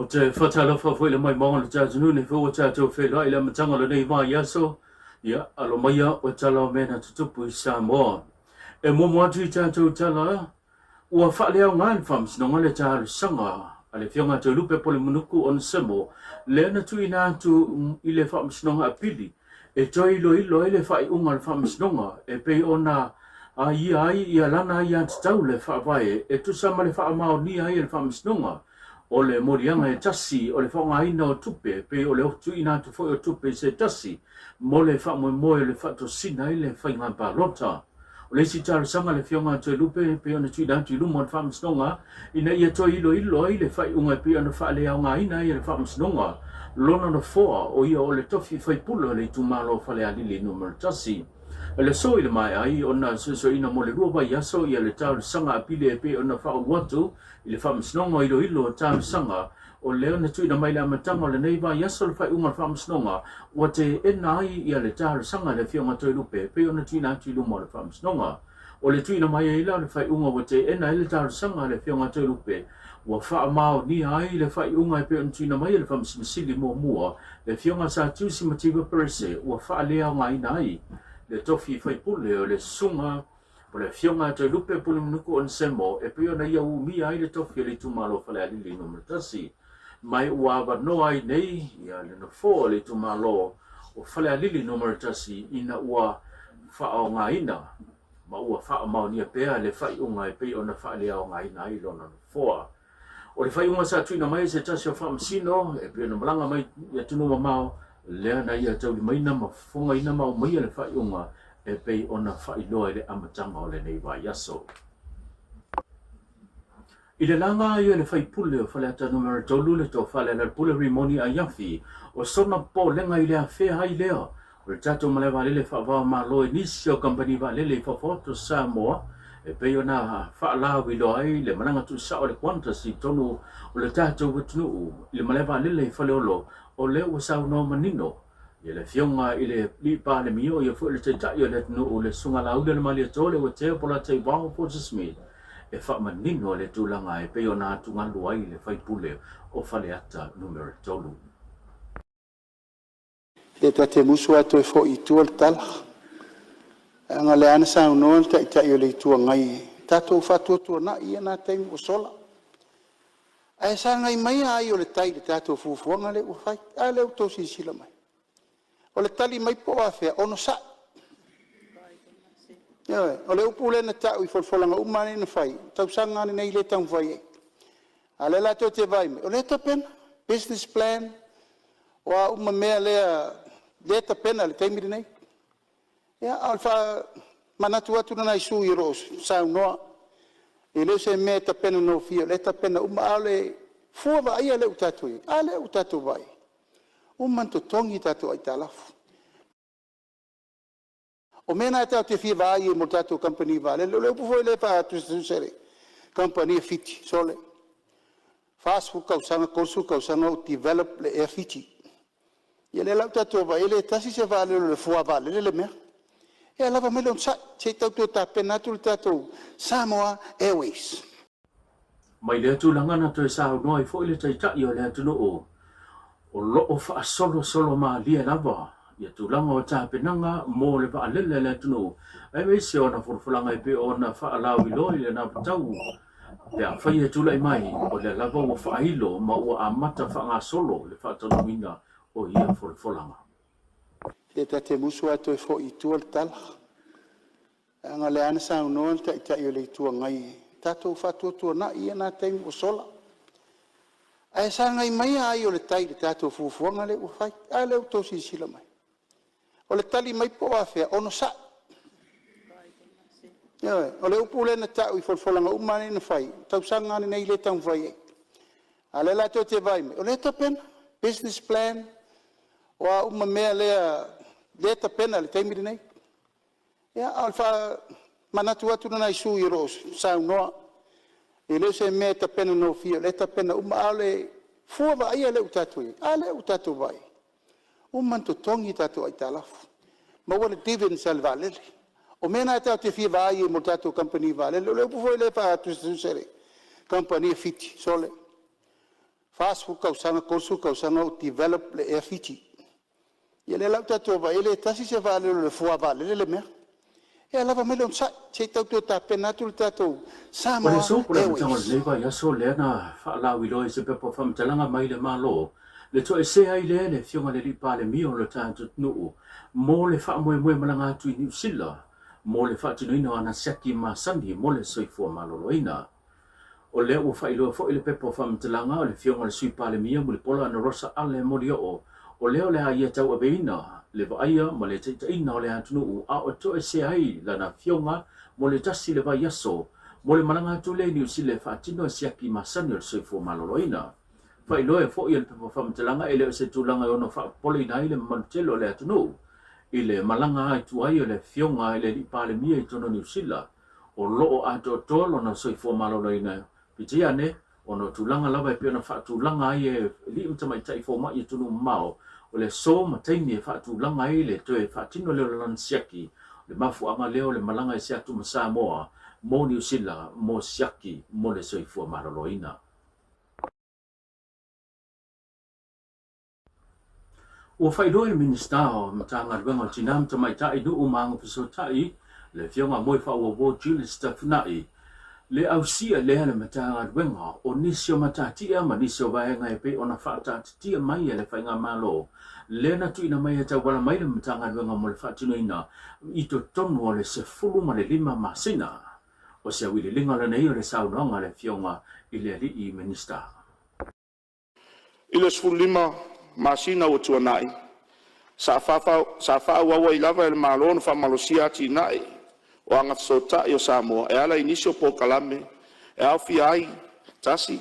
o te whatala whawhoi le mai maunga le tātunu ne whua tātou whelai le matanga le nei mai aso ia alo mai a o tala mena tutupu I Samoa e momo atu I tātou tala ua whaaleo ngā le whamsinonga le tāru sanga a le whionga te lupe pole munuku on semo le ana tu ina atu I le whamsinonga apili e toi ilo le whai unga le whamsinonga e pei ona a ia lana ia tau le whaavae e tu sama le whaamao ni ai le whamsinonga o le morianga e tasi o le whangaina o tupe pe o le otu ina tu foi o tupe se tasi mo le whamoe le whato sina I le whainga palota o le si tāru sanga le whionga te lupe pe ona tu ina tu lumo le whamsinonga ina ia toi ilo I le whai unga pe ona whaale au ngā ina I le whamsinonga lona na foa o ia o le tofi whaipulo le tumalo whale alili numero tasi le so I le mai ai ona so ina mo le rua vai aso ia le tāru sanga apile e pe ona whao watu I le whamsinonga ilo tāru sanga o le ona tu ina mai le amatanga o le nei vai aso le whai unga le whamsinonga wa te ena ai ia le tāru sanga le whionga toi lupe pe ona tu ina atu lumo le whamsinonga o le tu ina mai ai la le whai unga wa te ena ai le tāru sanga le whionga toi lupe wa whaamao ni ai le whai unga e pe ona tu ina mai le whamsimisili mua le whionga sa tusi mativa perese wa whaalea ngā ina ai le tofi whaipule o le sunga o le whionga te lupe pule mnuku on semo e pe ona ia umi ai le tofi o le tumalo whale alili numero tasi mai ua wanoa ai nei ia le na fo le tumalo o whale alili numero tasi ina ua whao ngā ina ma ua whao maunia pea le whai unga e pe ona whaale au ngā ina ai lona na foa o le whai unga sa tuina mai se tasi o whamsino e pe ona malanga mai ia tunu mamao lea na ia tau maina ma fonga ina ma o maia le whai unga e pei ona whai loa le amatanga o le nei vai aso. I le langa ia le whai pule o whale ata numero tolu le tau whale le pule rimoni a yafi o sona po lenga I lea whea hai lea o le tato malewa lele whawa ma loe nisi o kampani wa lele whafoto Samoa e pei ona whaalawi loa ai le mananga tu sa o le Qantas I tonu o le tato watunu I le malewa lele whale olo o le ua sau no manino ia le whionga I le lipa le mio ia fu le te tai o le tunu o le sunga laude le malia tole o te pola te wao po te smith e wha manino le tūlanga e peo nā tungalu ai le whaipule o whale ata numero tolu. E ta te musu atu e fo I tua le tala. Anga le ana sau noa ta I tai o le tua ngai. Tatou whatua tua na ia nā teimu o sola. Ai sa ngai mai ai o le tai le tatou fufuanga le ua whai. Ai leo tau sila mai. O le tali mai po a whea ono sa. O le upu le na tau I folfolanga umane na whai. Tau sanga nei le tau whai. A le lato te vai me. O le ta pena. Business plan. O a uma mea le ta pena le teimiri nei. Ia alfa manatu atu na isu I ros. Sau noa. E leo se mea ta pena no fia. Le ta pena uma ale fua va ia le utatu I. Ale utatu vai. Manto tongi tato ai talafu. O mena e tau te fia vai mo tato company vale. Le upu le pa tu sere. Company fiti sole. Fast food kausanga kursu kausanga develop le e fiti. Ia le lau tato vai le tasi se vale le fua vale le mea. E lava me le sa che tau to ta penatul tato Samoa Airways. Mai le tūlanga na toi sao noi fo ile tai tai o le atu o loo wha solo ma lia lava. Ia tūlanga o tāpenanga mō le wha alele le tunu. Ai mei se ona furfulanga I pe ona wha alawi loi le nā patau. Pea whai e tūlai mai o le lava o wha ilo ma ua amata wha ngā solo le wha tanuina o ia furfulanga. E ta te musu atu e fo I tua le tala. Anga le ana sau noa ta I tai o le tua ngai. Tatou whatua tua na ia nā teimu o sola. Ai sa ngai mai ai o le tai le tatou fufuanga le ua whai. Ai leo tau sila mai. O le tali mai po a whea ono sa. O le upu le na tau I folfolanga umane na whai. Tau sanga nei le tau whai. A le lato te vai me. O le ta pena. Business plan. O a uma mea le ta pena le teimiri nei. Ia alfa manatu atu na isu I ros. Sau noa. E leo se mea ta pena no fia. Le ta pena uma ale fua va ia le utatu I. Ale utatu vai. Manto tongi tato ai talafu. Ma wale dividend sal valele. O mena tau te fia vai mo tato company valele. Le upu le pa tu sere. Company fiti sole. fast food kausanga kursu kausanga develop le Fiji ia le lau tatou vai le tasi se vale le fua vale le mea ia lava mele on sa che tatou tapena tu tatou sama Ole so pole mtanga leva ya so lena fa la wi lo se pe po fam talanga mai le malo le to se ai le fionga le lipa le mio le tanto nu mo le fa mo malanga tu ni sila mo le fa tu no ana saki ma sandi mo le soi fo malo loina o le o fa ilo fo ile pe po fam talanga le fionga le sui pa le mio mo le pola na rosa ale mo dio o leo le aia tau aveina le vaia ma le taitaina o le atunu a o to se ai lana fionga mo le tasi le vai aso mo le malanga tu le ni usile fa tino siaki masani o se fo maloloina fa ilo e fo ile pe fam telanga ele se tulanga ono fa polina ile mantelo le atunu ile malanga ai tu ai le fionga ile li pale mia i tono ni usila o lo ato tolo na se fo maloloina pitiane ono tulanga lava e pena fa tulanga ai e li mtamai tai fo ma i tunu mao o le so mataini e fa tulanga ai le to e fa tino le lan siaki le mafu anga leo le malanga e siatu masa moa mo ni usila mo siaki mo le soifua maloloina o faido le minista o matanga wenga tinam tamai tai du umanga fiso tai le fionga moi fa wo Julius Stefnai le ausia le ana matanga wenga o nisio matati ama nisio vaenga e pe ona fata tia mai le fainga malo le na tu ina mai ta wala mai le matanga wenga mo le fatino ina i to tono le se fulu ma le lima masina o se wile linga le nei o le saunanga le fionga i le i minista Ile sfulu lima masina o tuanai sa fa wa i lava el malon fa malosia ti nai o anga sota yo Samoa e ala inisio po kalame e afi ai tasi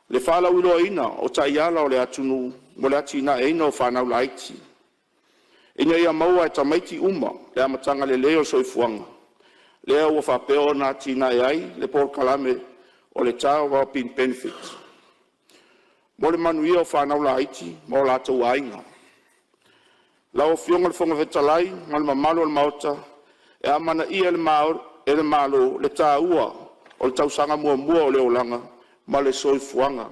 le fala ulo ina o taiala o le atunu mo le atina e no fa na laiti ina ia maua e tamaiti uma le amatanga le leo soifuanga le o fa peo na tina e ai le po kalame o le tawa pin benefit mo le manuia o fa na laiti mo la to ainga la o fionga le fonga vetalai mal mamalo le maota e amana ia le malo le taua o le tausanga mua o le olanga ma le soifuanga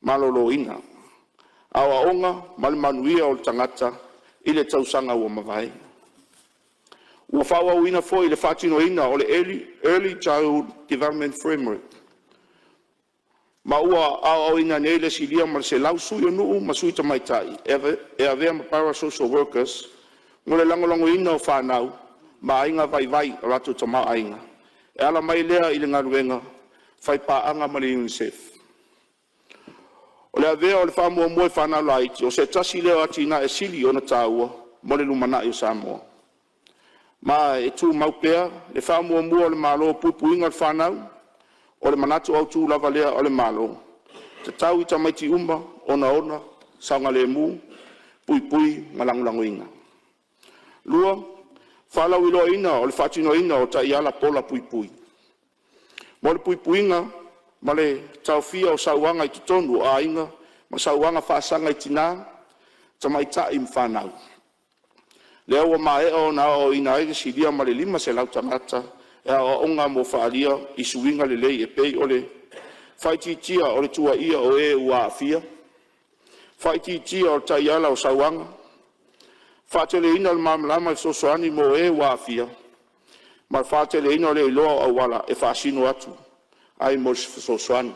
maloloina awa onga ma le manuia o le tangata i le tausanga ua mawai ua fawa uina foi le fatinoina o le early childhood development framework ma ua ao ina nei le silia ma se lausu yo nuu ma sui tamaitai e avea ma para social workers mo le langolongo ina o whanau ma ainga vai ratu tama ainga e ala mai lea i le ngaruenga fai paanga ma le UNICEF o le avea o le whamua mua i whanau laiti o se tasi leo atina e sili o na tāua mo le lumana i o Samoa ma e tū maupea le whamua mua o le malo pupuinga le whanau o le manatu au tū lava lea o le malo te tau i tamaiti uma ona saunga le mu pui malangulango inga lua whalau ilo ina o le whatino ina o ta iala pola pui mo le puipuinga ma le taufia o sauanga i tutonu a inga ma sauanga whaasanga i tina tamaita i mwhanau le awa mae o na o ina ege silia ma le lima se lau tangata e a onga mo whaalia i suinga le lei e pei o le whaititia o le tua ia o e ua afia whaititia o ta iala o sauanga whaatele ina le mamlama i sosoani mo e ua afia ma whaatele ina le iloa o wala e whaasino atu ai mo sosoani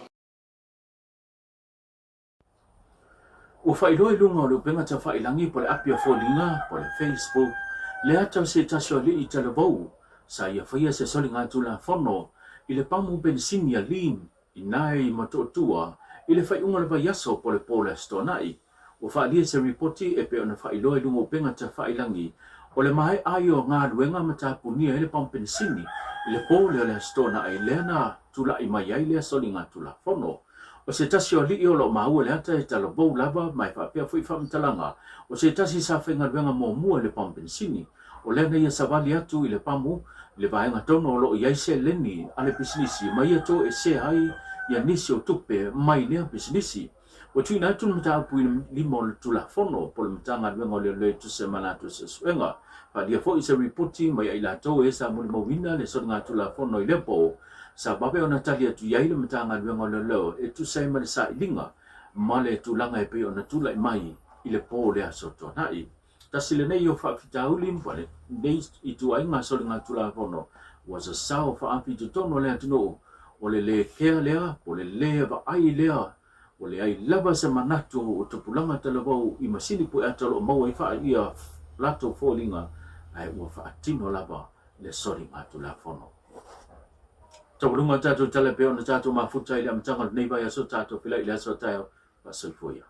o whairoi lunga o le upenga ta whailangi po le apia fōlinga po le Facebook le ata se tasio li i talabou sa ia whaia se solinga tu la whono i le pamu bensini a lim i nai matotua i le whaiunga le vaiaso po le pola stonai o whaalia se reporti e pe ona whailoi lunga upenga ta whailangi o le mai ai o ngā ruenga matapunia i le pamu bensini i le pole o le stonai lena tula i mai ai le solinga tu la whono o se tasi o li o lo maua le ata e talabou lava mai whapea fui whamtalanga o se tasi sa whenga ruenga mō mua le pamu bensini o lena ia savali atu i le pamu le vaenga tono o lo i aise leni ale bisinisi mai ato e se hai ia nisi o tupe mai lea bisinisi o tuina atu mta apu i limo le tula fono po le mtanga ruenga le tu se manatu se suenga pa dia fo i se reporti mai ai lato e sa muli mawina le songa tula fono i lepo sa babe o natali atu iai le mtanga ruenga le e tu se mali sa ilinga male tu langa e pe ona tu lai mai i le po le aso to nai ta sile nei yo fa fita ulim pale dei I tu ai nga so nga tu la fono was a sao fa api tu tono le atu o le kea lea o le va ai lea o le ai lava se manatu o te pulanga te lavau I masini pu e atalo mau e wha ia lato fōlinga ai ua wha atino lava le sori ngātu la whono. Tawurunga tātou tala peo na tātou mafuta I le amatanga nei vai aso tātou pila I le aso tātou wa soifuia.